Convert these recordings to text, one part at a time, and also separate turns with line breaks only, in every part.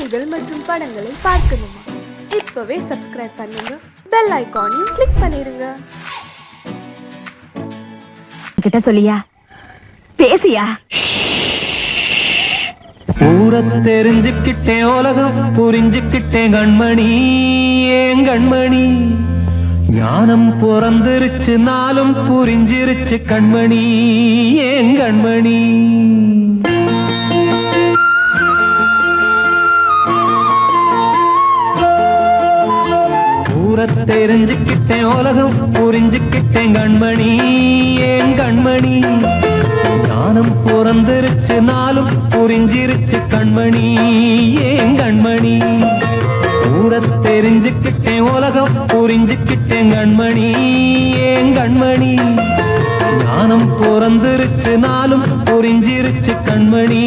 செய்திகள் மற்றும் படங்களை பார்க்கணுமா? இப்பவே சப்ஸ்கிரைப் பண்ணுங்க, பெல் ஐகானையும் கிளிக் பண்ணிருங்க.
கிட்ட சொல்லியா பேசியா?
ஊரை தெரிஞ்சுக்கிட்டேன், உலகம் புரிஞ்சுக்கிட்டேன் கண்மணி, ஏன் கண்மணி. ஞானம் பிறந்திருச்சு, நாளும் புரிஞ்சிருச்சு கண்மணி, ஏன் கண்மணி. ஊரை தெரிஞ்சுக்கிட்டேன், உலகம் புரிஞ்சுக்கிட்டேன் கண்மணி, ஏன் கண்மணி. ஞானம் பிறந்திருச்சு, நாளும் புரிஞ்சிருச்சு கண்மணி, ஏன் கண்மணி. ஊரை தெரிஞ்சுக்கிட்டேன், உலகம் புரிஞ்சுக்கிட்டேன் கண்மணி, ஏன் கண்மணி. ஞானம் பிறந்திருச்சு, நாளும் புரிஞ்சிருச்சு கண்மணி,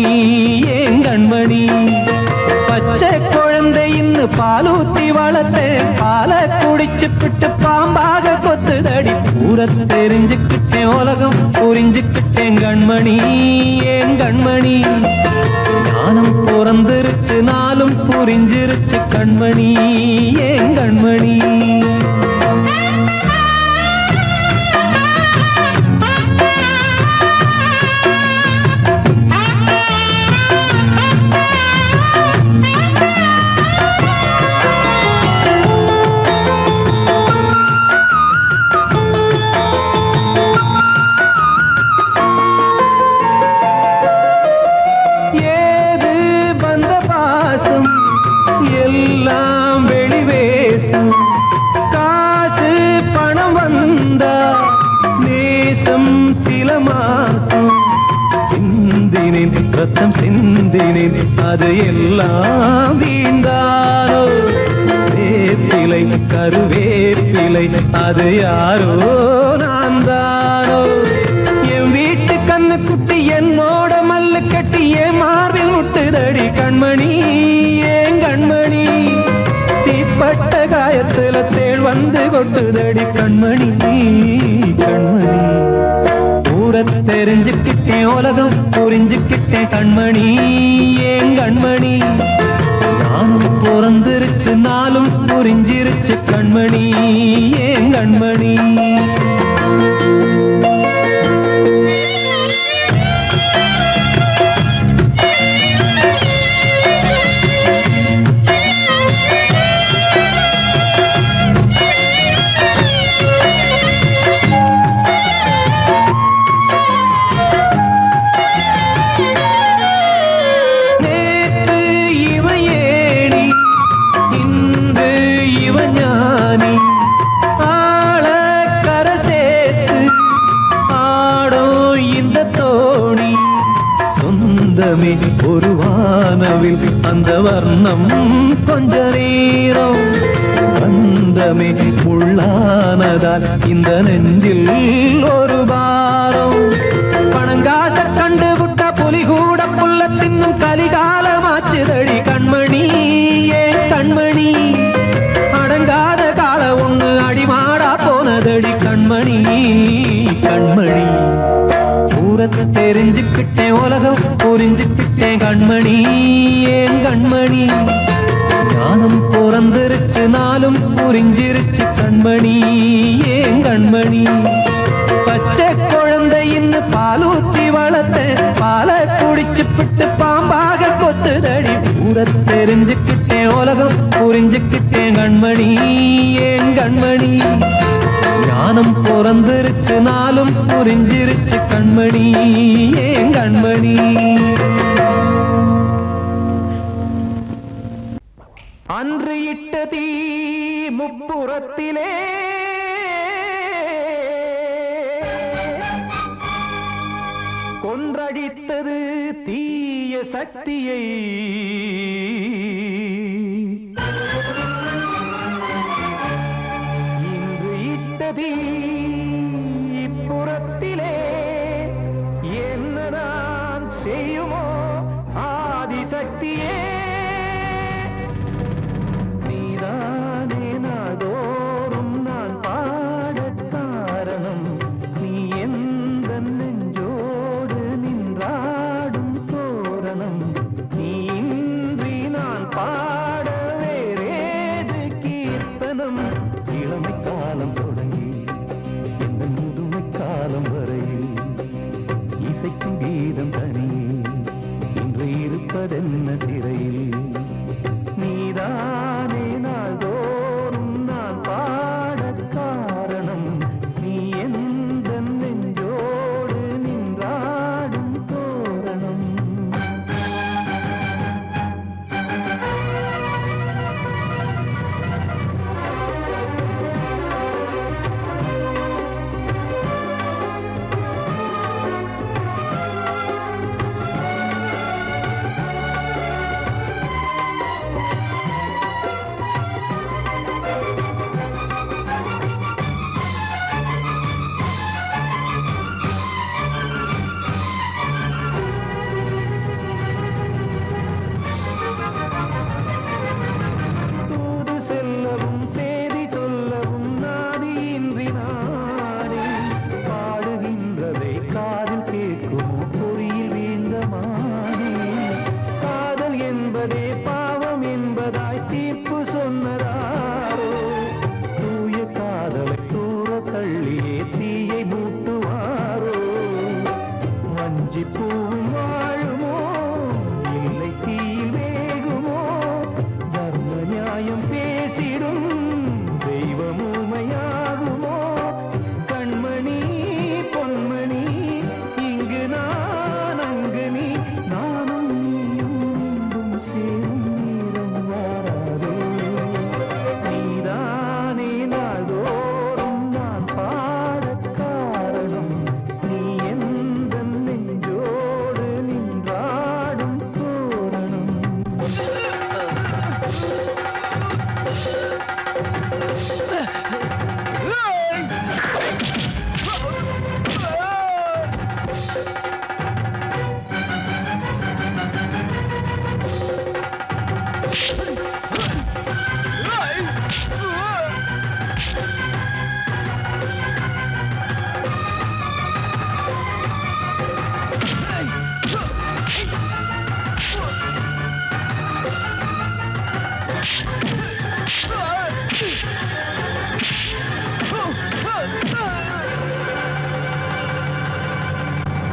ஏன் கண்மணி. பச்சை குழந்தை இன்னும் பாலூத்தி வளர்த்தேன், பாலை குடிச்சுப்பிட்டு பாம்பாக கொத்துதடி. ஊரை தெரிஞ்சுக்கிட்டேன், உலகம் புரிஞ்சுக்கிட்டேன் கண்மணி, ஏன் கண்மணி. ஞானம் பிறந்திருச்சு, நாளும் புரிஞ்சிருச்சு கண்மணி, ஏன் கண்மணி. ரத்தம் சிந்தினேன், அது எல்லாம் வீண்டாரோ. வேப்பிலை கருவேப்பிலை, அது யாரோ நான் தானோ. என் வீட்டு கண்ணு குட்டி என்னோட மல்லு கட்டி என் மார்பில் முட்டுதடி கண்மணி, ஏன் கண்மணி. தீப்பட்ட காயத்துல தேள் வந்து கொட்டுதடி கண்மணி, கண்மணி. ஊரை தெரிஞ்சுக்கிட்டேன், உலகம் புரிஞ்சுக்கிட்டேன் கண்மணி, ஏன் கண்மணி. ஞானம் பிறந்திருச்சு, நாளும் புரிஞ்சிருச்சு கண்மணி, ஏன் கண்மணி. ஒரு வானவில் அந்த வர்ணம் கொஞ்ச நேரம் வந்தமே உள்ளானதால் இந்த நெஞ்சில் ஒரு பாரம். பணங்காச கண்டு விட்ட புலி கூட புல்ல தின்னும் கலிகாலமாச்சுதடி கண்மணி, ஏன் கண்மணி. அடங்காத கால ஒண்ணு அடிமாடா போனதடி கண்மணி, கண்மணி. ஊரை தெரிஞ்சுக்கிட்டேன், உலகம் புரிஞ்சுக்கிட்டேன் கண்மணி, ஏன் கண்மணி. ஞானம் பிறந்திருச்சு, நாளும் புரிஞ்சிருச்சு கண்மணி, ஏன் கண்மணி. பச்சை குழந்தை இன்னும் பாலூத்தி வளர்த்தேன், பாலை குடிச்சுப்பிட்டு பாம்பாக கொத்துதடி. ஊரை தெரிஞ்சுக்கிட்டேன், உலகம் புரிஞ்சுக்கிட்டேன் கண்மணி, ஏன் கண்மணி. ஞானம் பிறந்திருச்சு, நாளும் புரிஞ்சிருச்சு கண்மணி, ஏன் கண்மணி. அன்று இட்ட தீ முப்புறத்திலே கொன்றடித்தது தீய சக்தியை. இன்று இட்டதீ இப்புறத்திலே என்ன நான் செய்யுமோ ஆதிசக்தியே. நீதானே நாடோறும் நான் பாடக் காரணம், நீ எந்த நெஞ்சோடு நின்றாடும் தோரணம். நீ இன்றி என்பதே பாவம் என்பதாய் தீர்ப்பு சொன்னதாரோ தூய காதலை தூர தள்ளியே தீயை மூட்டுவாரோ வஞ்சி பூவும் வாழுமோ இல்லை தீயில் வேகுமோ தர்ம நியாயம் பேசிடும் தெய்வம் ஊமையாகுமோ கண்மணி பொன்மணி இங்கு நான் அங்கு நீ நானும் நீயும் மீண்டும் சேரும் நேரம் வாராதோ நீதானே நாள்தோறும் நான் பாடக் காரணம் நீ எந்த நெஞ்சோடு நின்றாடும் தோரணம்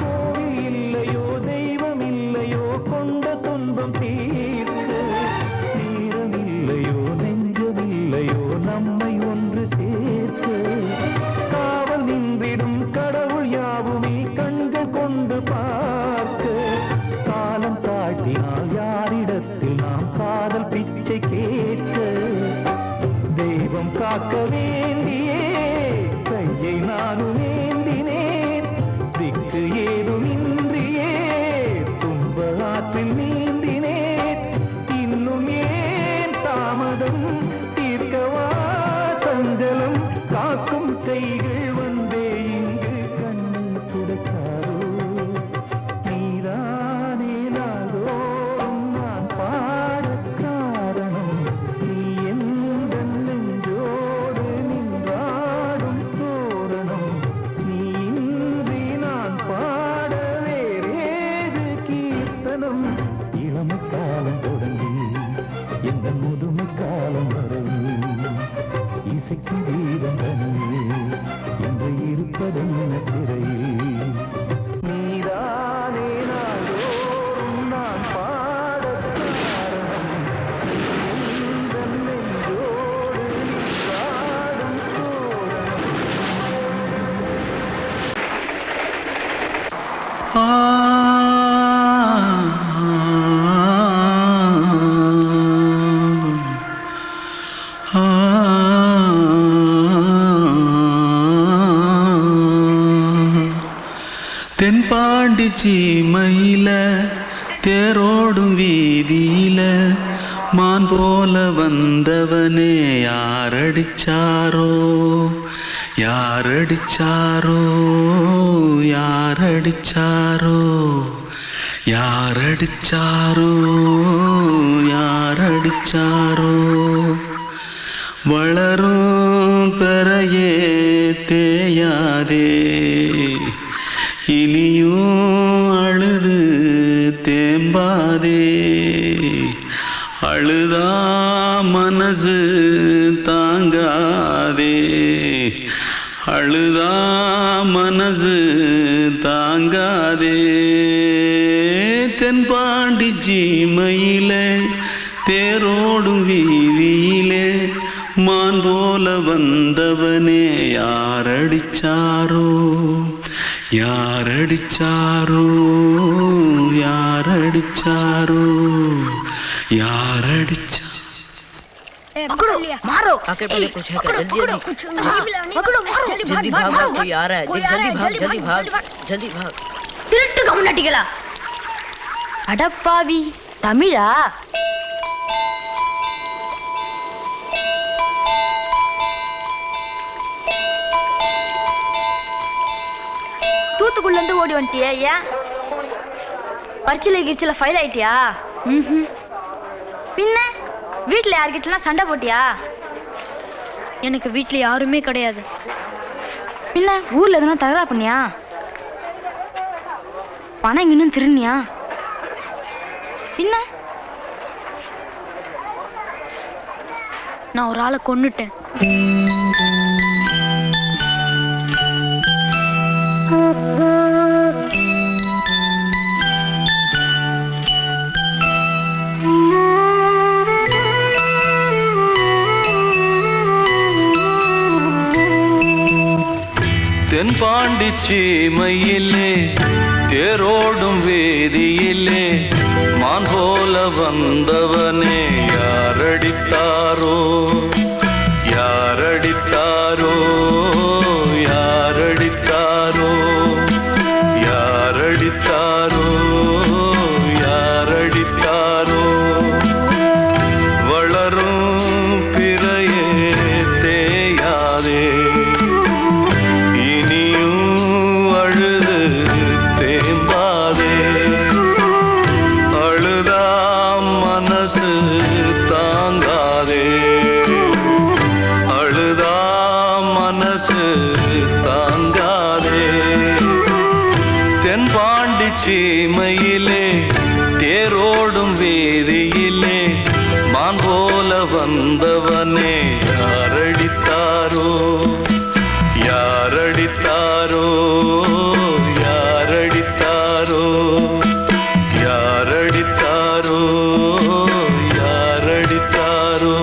கோவில் இல்லையோ தெய்வம் இல்லையோ கொண்ட துன்பம் தீர்க்க தீரம் இல்லையோ நெஞ்சம் இல்லையோ நம்மை ஒன்று சேர்க்க காவல் நின்றிடும் கடவுள் யாவுமே கண்கள் கொண்டு பார்க்க காலம் தாட்டினால் யாரிடத்தில் நாம் காதல் பிச்சை கேட்க தெய்வம் காக்க வேண்டியே கையை நானும் ஏந்தினேன் திக்கு ஏதுமின்றியே துன்ப ஆற்றில் நீந்தினேன் இன்னும் ஏன் தாமதம் தீர்க்கவா சஞ்சலம் காக்கும் கைகள் வந்தே இங்கு கண்ணீர் துடைக்காரோ நீதானே நாள்தோறும் நான் பாடக் காரணம் நீ எந்த நெஞ்சோடு நின்றாடும் தோரணம் நீ இன்றி நான் பாட வேறேது கீர்த்தனம் இளமை காலம் தொடங்கி எந்த முதுமை காலம் வரை இசைக்கும் கீதம் தனியே என்று இருப்பதென்ன சிறையில் நீதானே நாள்தோறும் நான் பாடக் காரணம் எந்த நெஞ்சோடு நின்றாடும் தோரணம்
தென்பாண்டி சீமையில தேரோடும் வீதியில மான் போல வந்தவனே யாரடிச்சாரோ யாரடிச்சாரோ யாரடிச்சாரோ யாரடிச்சாரோ யாரடிச்சாரோ வளரும் பெறையே தேயாதே இனியும் அழுது தேம்பாதே அழுதா மனசு தாங்காதே அழுதா மனசு தாங்காதே தென்பாண்டி சீமையிலே தேரோடும் வீதியிலே மான் போல வந்தவனே யாரடிச்சாரோ யாரடிச்சாரோ யாரடிச்சாரோ யாரடிச்சா
पकड़ो मारो
आके पहले कुछ है क्या जल्दी जल्दी
पकड़ो मारो
जल्दी भाग भाग कोई आ रहा है जल्दी भाग जल्दी भाग
திருட்டு கம்முனாட்டிகளா அடப்பாவி தமிழா தூத்துக்குள்ள இருந்து ஓடி வந்துட்டியா ஏன் பரிச்சையில கிரிச்சில ஃபைல் ஆயிட்டியா பின்ன வீட்டுல யார்கிட்டலாம் சண்டை போட்டியா எனக்கு வீட்டுல யாருமே கிடையாது பின்ன ஊர்ல எதுனா தகராறு பண்ணியா பணம் இன்னும் திருநியா பின்ன நான் ஒரு ஆளை கொன்னுட்டேன்.
தென்பாண்டி சீமையிலே தேரோடும் வேதியிலே மான் போல வந்தவனே யாரடித்தாரோ யாரடித்தாரோ யாரடித்தாரோ யாரடித்தாரோ யாரடித்தாரோ வளரும் பிறையே தேயாதே தாங்காதே அழுதா மனசு தாங்காதே தென்பாண்டி சீமையிலே தேரோடும் வேதியிலே மான் போல வந்தவனே யாரடித்தாரோ யாரடித்தாரோ யாரடித்தாரோ யாரடித்தாரோ யாரடித்தாரோ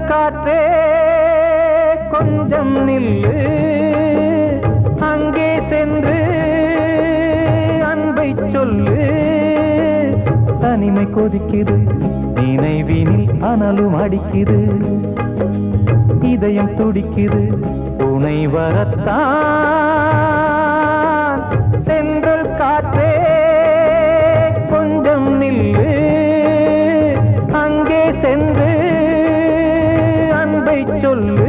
காற்றே கொஞ்சம் நில்லு, அங்கே சென்று அன்பை சொல்லு. தனிமை கொதிக்குது, நினைவினில் அனலும் அடிக்குது, இதயம் துடிக்குது துணை வரத்தான். சென்றல் காற்றே கொஞ்சம் நில்லு, அங்கே சென்று அன்பை சொல்லு.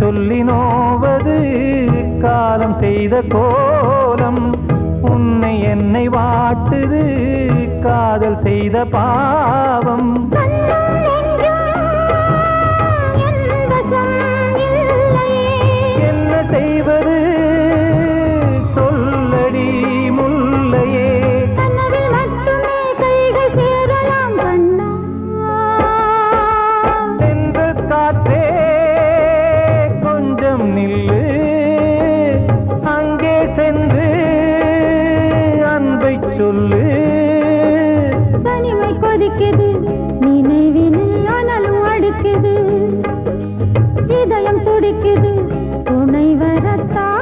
சொல்லி நோவது காலம் செய்த கோலம், உன்னை என்னை வாட்டுது காதல் செய்த பாவம். என்ன செய்வது சொல்லடி முல்லையே. சென்ற காற்றே கொஞ்சம் நில்லு, அங்கே சென்று அன்பை சொல்லு.
தனிமை கொதிக்குது நினைவினில் ஆனாலும் அடுக்குது, இதயம் துடிக்குது துணை வரத்தான்.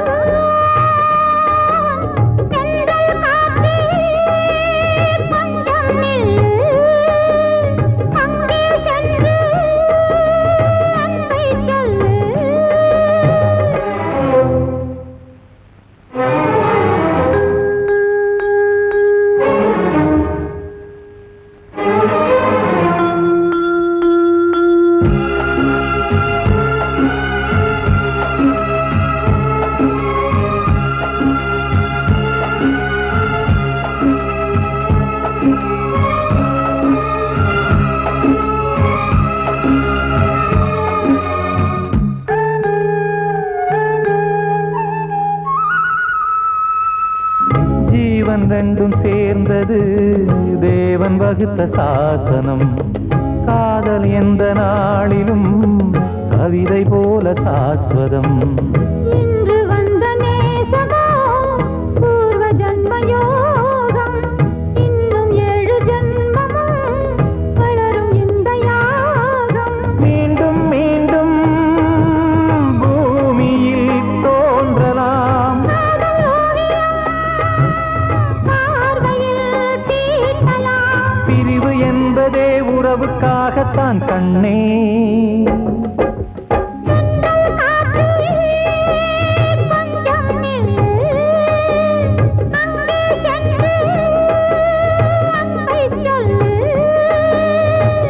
ஜீவன் ரெண்டும் சேர்ந்தது தேவன் வகுத்த சாசனம். காதல் எந்த நாளிலும் கவிதை போல சாஸ்வதம். இன்று வந்த நேசமோ பூர்வ ஜன்ம யோகம், இன்னும் 7 ஜன்மமும் வளரும் இந்த யாகம்.
மீண்டும் மீண்டும் பூமியில் தோன்றலாம், பிரிவு என்பதே உறவுக்காகத்தான் கண்ணே.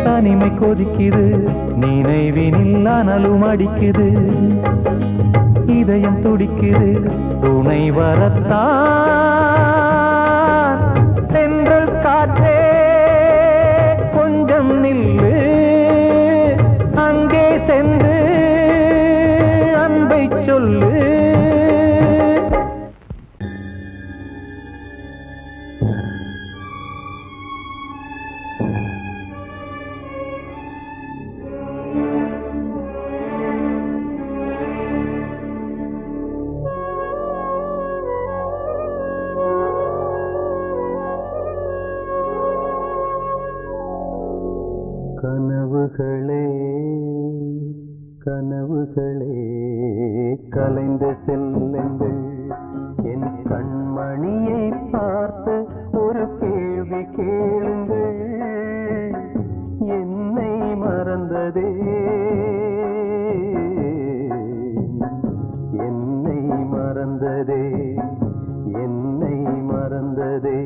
தனிமை கொதிக்குது நினைவினில் அனலும் அடிக்குது, இதயம் துடிக்குது துணை வரத்தான். சென்றல் காற்றே கொஞ்சம் நில்லு, அங்கே சென்று அன்பை சொல்லு. கனவுகளே கனவுகளே கலைந்து செல்லுங்கள், என் கண்மணியை பார்த்து ஒரு கேள்வி கேளுங்கள். என்னை மறந்ததே என்னை மறந்ததே என்னை மறந்ததே.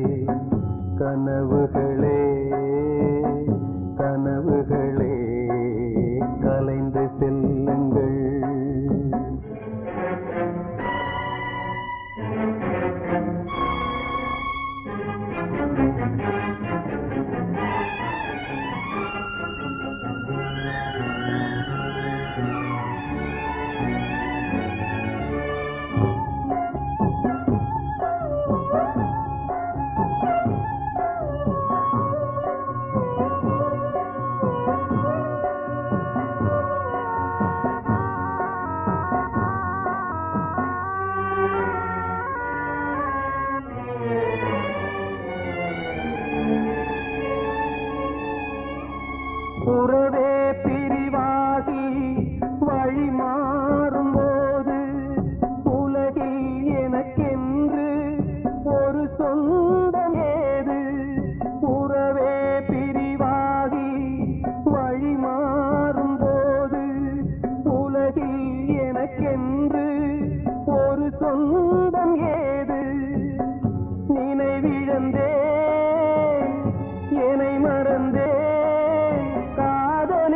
கனவுகளே கனவுகளே கலைந்து செல்லுங்கள். உறவே பிரிவாகி வழி மாறும்போது உலகில் எனக்கென்று ஒரு சொந்தம் ஏது. உறவே பிரிவாகி வழி மாறும்போது உலகில் எனக்கென்று ஒரு சொந்தம் ஏது. நினைவிழந்தே என்னை மறந்தே காதல்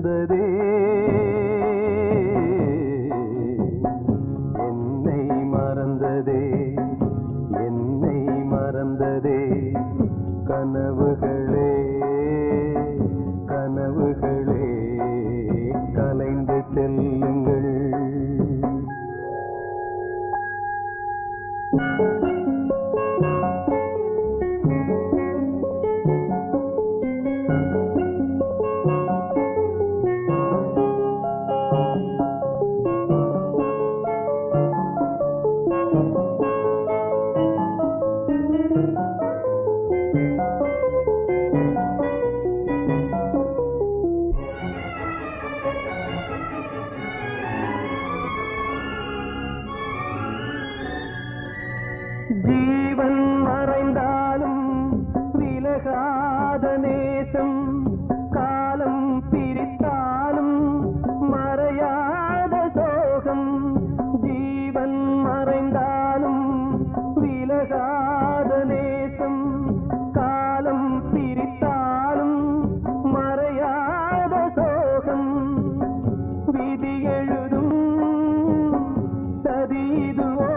மறந்ததே என்னை மறந்ததே என்னை மறந்ததே கனவுகளே கனவுகளே கலைந்து செல்லுங்கள் ஜீவன் மறைந்தாலும் விலகாத நேசம் காலம் பிரித்தாலும் மறையாத சோகம் ஜீவன் மறைந்தாலும் விலகாத நேசம் காலம் பிரித்தாலும் மறையாத சோகம் விதி எழுதும் சதீதுவோ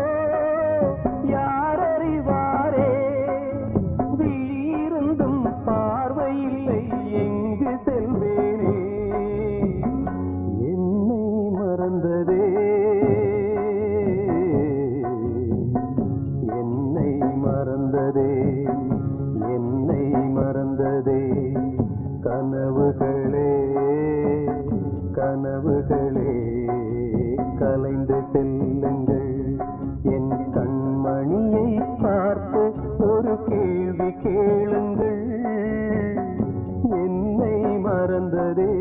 என்னை மறந்ததே கனவுகளே கனவுகளே கலைந்து செல்லுங்கள் என் கண்மணியை பார்த்து ஒரு கேள்வி கேளுங்கள் என்னை மறந்ததே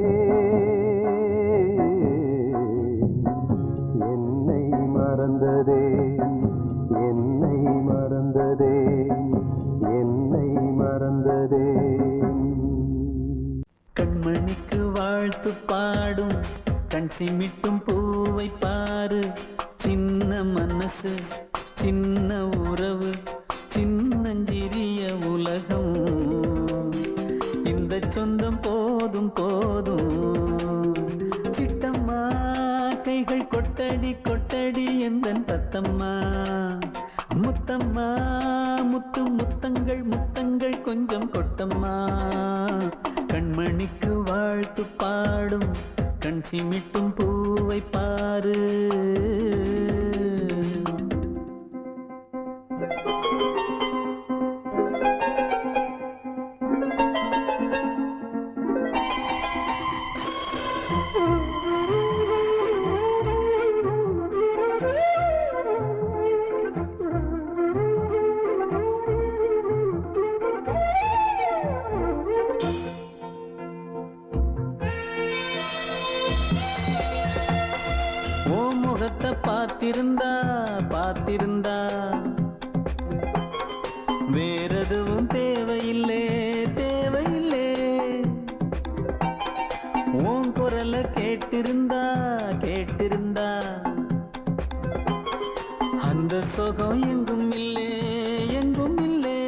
என்னை மறந்ததே என்னை மறந்ததே என்னை மறந்ததே
கண்மணிக்கு வாழ்த்து பாடும் கண் சிமிட்டும் பூவை பாரு சின்ன மனசு சின்ன உறவு சின்னஞ்சிறிய உலகம் இந்த சொந்தம் போதும் போதும் சிட்டம்மா கைகள் கொட்டடி கொட்டடி எந்தன் தத்தம்மா முத்தம்மா முத்து முத்தங்கள் முத்தங்கள் கொஞ்சம் கொட்டம்மா கண்மணிக்கு வாழ்த்து பாடும் கண் சிமிட்டும் பூவை பாரு பார்த்திருந்தா பார்த்திருந்தா வேறெதுவும் தேவையில்லை தேவையில்லை உன் குரல கேட்டிருந்தா கேட்டிருந்தா அந்த சுகம் எங்கும் இல்லை எங்கும் இல்லை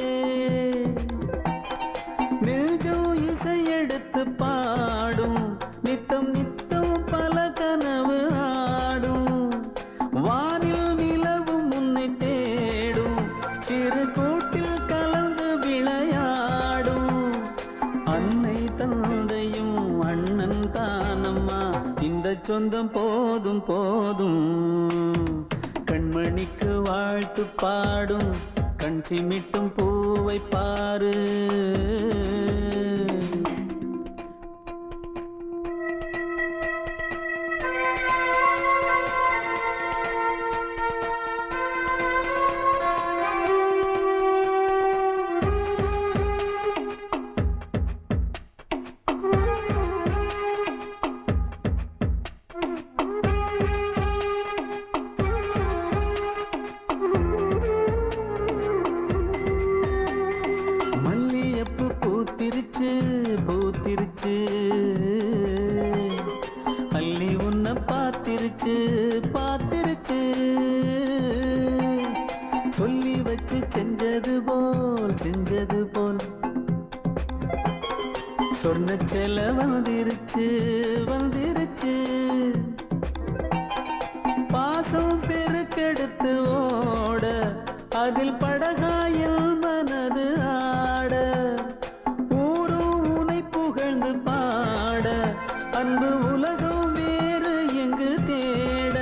நெஞ்சம் இசை எடுத்து பாடும் நித்தம் நித்தம் பல கனவு ஆடும் வானில் நிலவும் உன்னை தேடும் சிறு கூட்டில் கலந்து விளையாடும் அன்னை தந்தையும் அண்ணன் தானம்மா இந்த சொந்தம் போதும் போதும் கண்மணிக்கு வாழ்த்து பாடும் கண் சிமிட்டும் பூவை பாரு பூத்திருச்சு பூத்திருச்சு அள்ளி உன்னை பார்த்திருச்சு பார்த்திருச்சு சொல்லி வச்சு செஞ்சது போல் சொன்ன செல வந்துருச்சு வந்துருச்சு பாசம் பெருக்கெடுத்து ஓட அதில் படகாயில் மனது ஆட ஊரும் உனை புகழ்ந்து பாட அன்பு உலகம் வேறு எங்கு தேட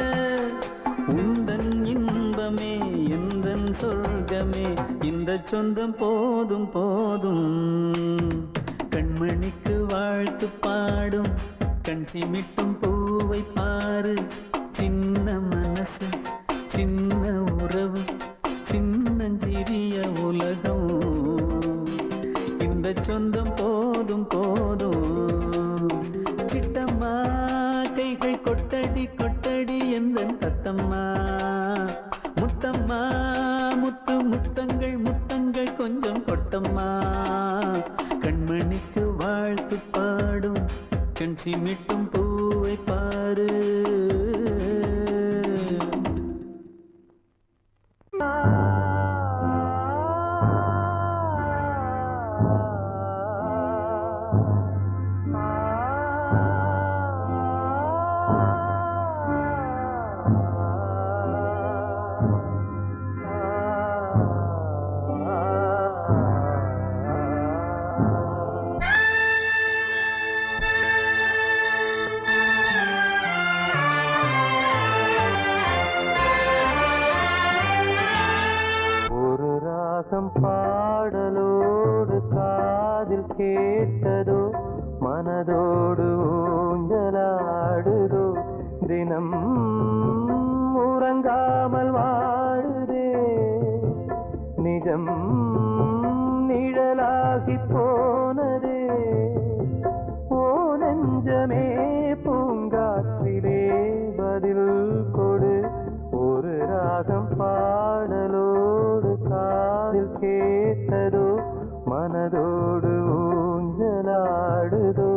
உந்தன் இன்பமே எந்தன் சொர்க்கமே இந்த சொந்தம் போதும் போதும் கண்மணிக்கு வாழ்த்து பாடும் கண் சிமிட்டும் பூவை பாரு சின்ன மனசு சின்ன உறவு சின்னஞ்சிறிய உலகம் இந்த சொந்தம் போதும் போதும் சிட்டம்மா கைகள் கொட்டடி கொட்டடி எந்தன் தத்தம்மா முத்தம்மா முத்து முத்தங்கள் முத்தங்கள் கொஞ்சம் கொட்டம்மா கண்மணிக்கு வாழ்த்து பாடும் கண் சிமிட்டும் பூவை பாரு
பாடலோடு காதில் கேட்டதோ மனதோடு ஊஞ்சலாடுதோ தினம் உறங்காமல் வாழுதே நிஜம் நிழலாகி போனதே ஓ நெஞ்சமே பூங்காற்றிலே பதில் கொடு ஒரு ராகம் பாடலோடு காதில் கேட்டதோ மனதோடு ஊஞ்சலாடுதோ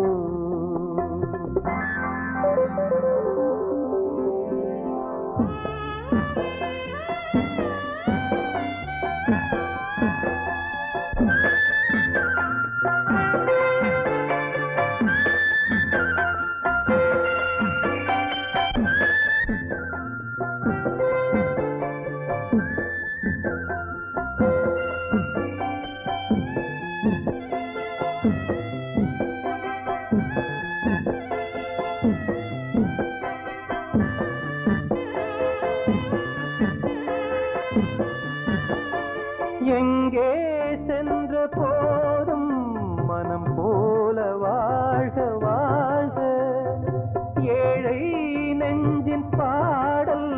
எங்கே சென்ற போதும் மனம் போல வாழ்க வாழ்க ஏழை நெஞ்சின் பாடல்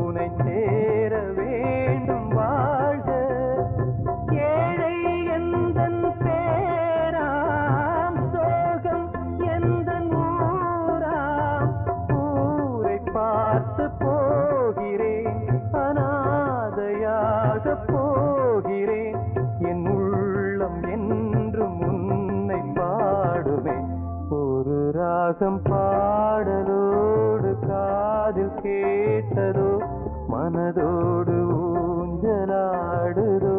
உனை சேர வேண்டும் வாழ்க ஏழை எந்தன் பேராம் சோகம் எந்தன் ஊராம் ஊரை பார்த்து போகிறேன் அனாதையாக போகிறேன் என் உள்ளம் என்றும் உன்னை பாடுமே ஒரு ராகம் பாடலோடு காதில் கேட்டதோ மனதோடு ஊஞ்சலாடுதோ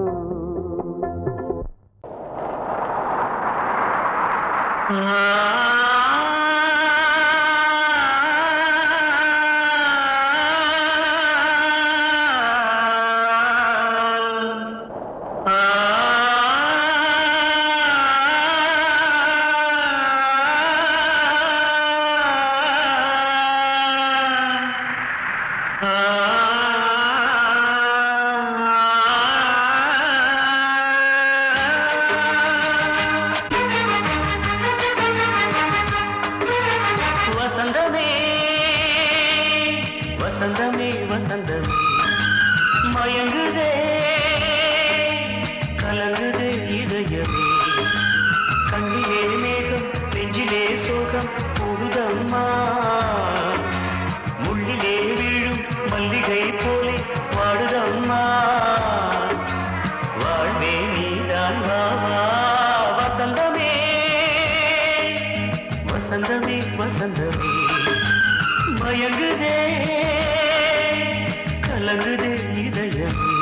வசந்தமே வசந்தமே வசந்தமே மயங்குதே கலங்குதே இதயமே கண்ணிலே மேகம் நெஞ்சிலே சோகம் கூடுதம்மா முள்ளிலே வீழும் மல்லிகை போலே வாடுதம்மா வாழ்வே நீதான் வாவா வசந்தமே வசந்தமே வசந்தமே மயங்குதே கலங்குதே இதயமே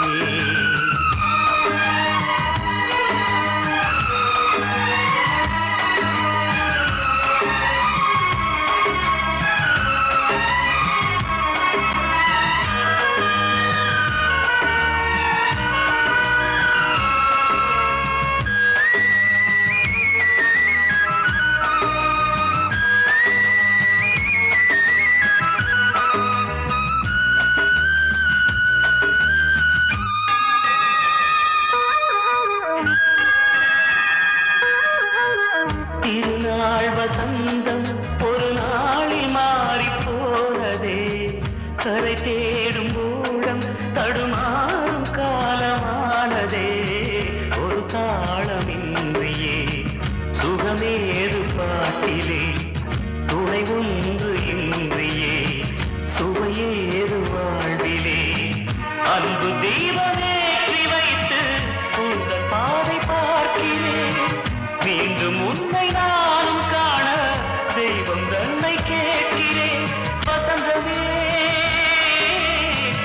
உன்னை தேடும் ஊழம் தடுமாறும் காலமானதே ஒரு தாளமின்றியே சுகமேது பாட்டிலே துணை ஒன்று இன்றியே சுவையேது வாழ்விலே அன்பு தீபமேற்றி வைத்து உங்கள் பாதை பார்க்கிறேன் மீண்டும் உன்னை நானும் காண தெய்வம் தன்னை கேட்கிறேன் வசந்தமே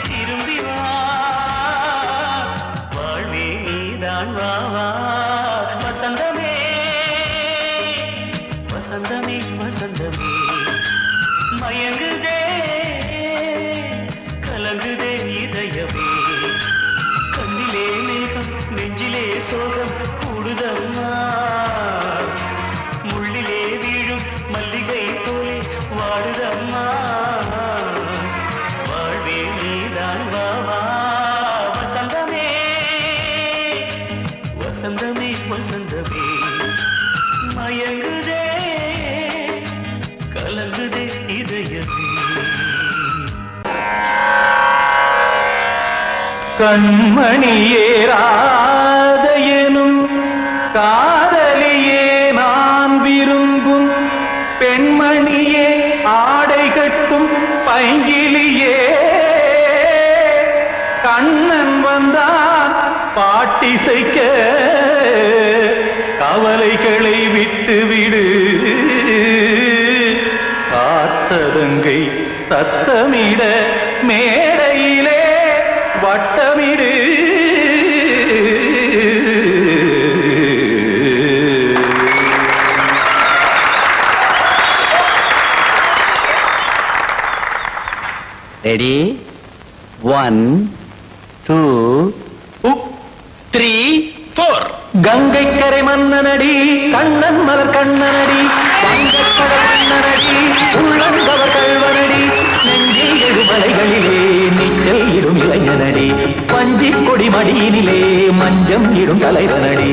திரும்பி வா வாழ்வே நீதான் வா வா வசந்தமே வசந்தமே வசந்தமே மயங்குதே கலங்குதே இதயமே கண்ணிலே மேகம் நெஞ்சிலே சோகம் கூடுதம்மா முள்ளிலே வீழும் மல்லிகை போலே வாடுதம்மா வாழ்வே நீதான் வா வா வசந்தமே வசந்தமே வசந்தமே மயங்குதே கலங்குதே இதயமே
கண்மணியேராத எனும் காதலியே நான் விரும்பும் பெண்மணியே ஆடை கட்டும் பைங்கிலியே கண்ணன் வந்தான் பாட்டிசைக்க கவலைகளை விட்டுவிடு காசதங்கை சத்தமிட மேடையிலே வட்டமிடு
ரெடி 1 2 3 4
கங்கை கரை மன்னனடி கண்ணன் மலர் கண்ணனடி வங்கக்கடல் மன்னனடி உள்ளங்கவர் கல்வனடி நெஞ்சில் எழுமலைகளிலே நீச்சல் இடும் இளைஞனடி பஞ்சிக் கொடி மடியினிலே மஞ்சம் இடும் தலைவனடி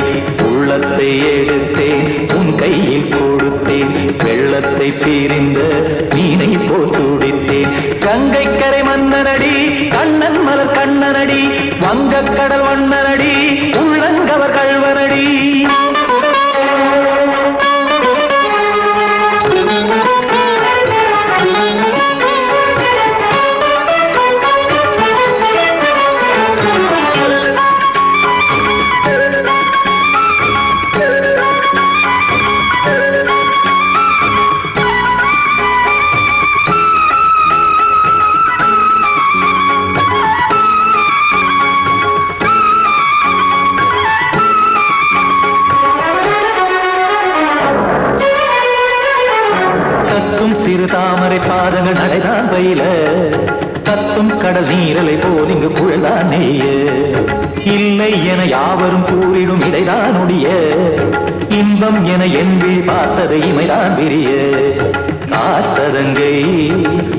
உள்ளத்தை எடுத்தேன் உன் கையில் கொடுத்தேன் வெள்ளத்தை தீரிந்த மீனை போல் துடித்தேன் கங்கை கரை மன்னனடி கண்ணன் மலர் கண்ணனடி வங்கக்கடல் வண்ணனடி உள்ளங்கவர் கல்வனடி சிறு தாமரை பாதங்கள் நடைதான் பயில கத்தும் கடல் நீரலை போல் இங்கு குழல்தான் நெய்ய இல்லை என யாவரும் கூறிடும் இடைதான் உடைய இன்பம் என என்பி பார்த்தது இமைதான் விரிய காசதங்கை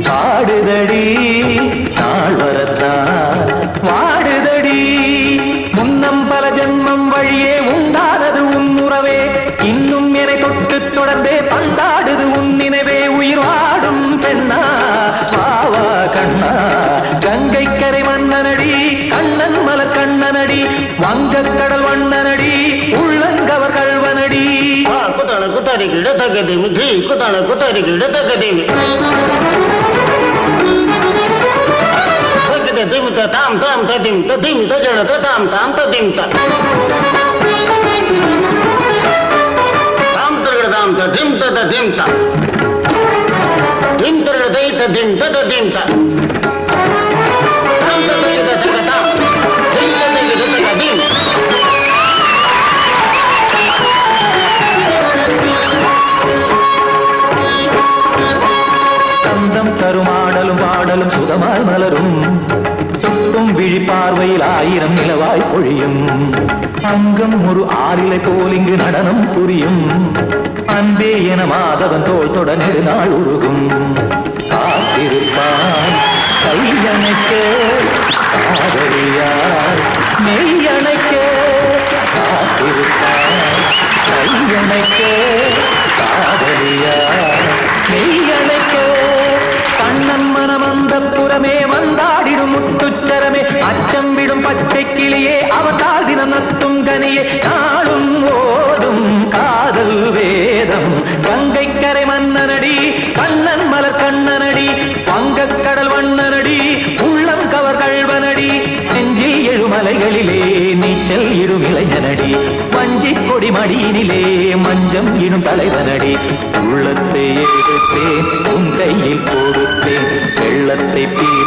பாடுதடி நாள் வரத்தான் வாடுதடி முன்னம் பல ஜென்மம் வழியே உண்டானது உன் உறவே இன்னும் என்னை தொட்டு தொடர்ந்தே பந்தாடுது உன் நினைவே உயிர் வாடும் பெண்ணா பாவா கண்ணா கங்கை கரை மன்னனடி கண்ணன் மலர் கண்ணனடி வங்கக்கடல் வண்ணனடி உள்ளங்கவர் கல்வனடி
குத்தான குத்தாரிக்கு இடத்தக்கதேமி ஜி குத்தான குத்தாரிக்கு இடத்தக்கதேமி திமித்த தாம் தாம் ததிம் ததிம் தஜட தாம் தாம் ததிம் தாம் தரகட தாம் ததிம் ததிம் தாம் திம் தரகட தை ததிம் ததிம் தாம் தாம் தரகட தகதாம் திம் தரகட தகதிம்
சந்தம் தருமாடலும் பாடலும் சுகமாய் மலரும் சுட்டும் விழி பார்வையில் ஆயிரம் நிலவாய் பொழியும் அங்கம் ஒரு ஆறிலை போல் இங்கு நடனம் புரியும் அன்பே என மாதவன் தோள் தொட நெடுநாள் உருகும் காத்திருப்பான் கையணைக்க காதலியார் மெய்யணைக்க காத்திருப்பான் கையணைக்க காதலியார் மெய்யணைக்க கண்ணன் மனம் அந்த புறமே வந்தாடிடும் முத்துச்சரமே அச்சம் விடும் பச்சை கிளியே அவதால் தினம் நத்தும் கனியே நாளும் ஓதும் காதல் வேதம் கங்கைக்கரை மன்னனடி கண்ணன் மலர் கண்ணனடி வங்கக்கடல் வண்ணனடி உள்ளம் கவர் கழ்வனடி நெஞ்சில் எழுமலைகளிலே நீச்சல் இடும் இளைஞனடி வஞ்சி கொடி மடியினிலே மஞ்சம் இடும் தலைவனடி உள்ளத்தை எடுத்தேன் உன் கையில் கொடுத்தேன் வெள்ளத்தை பீர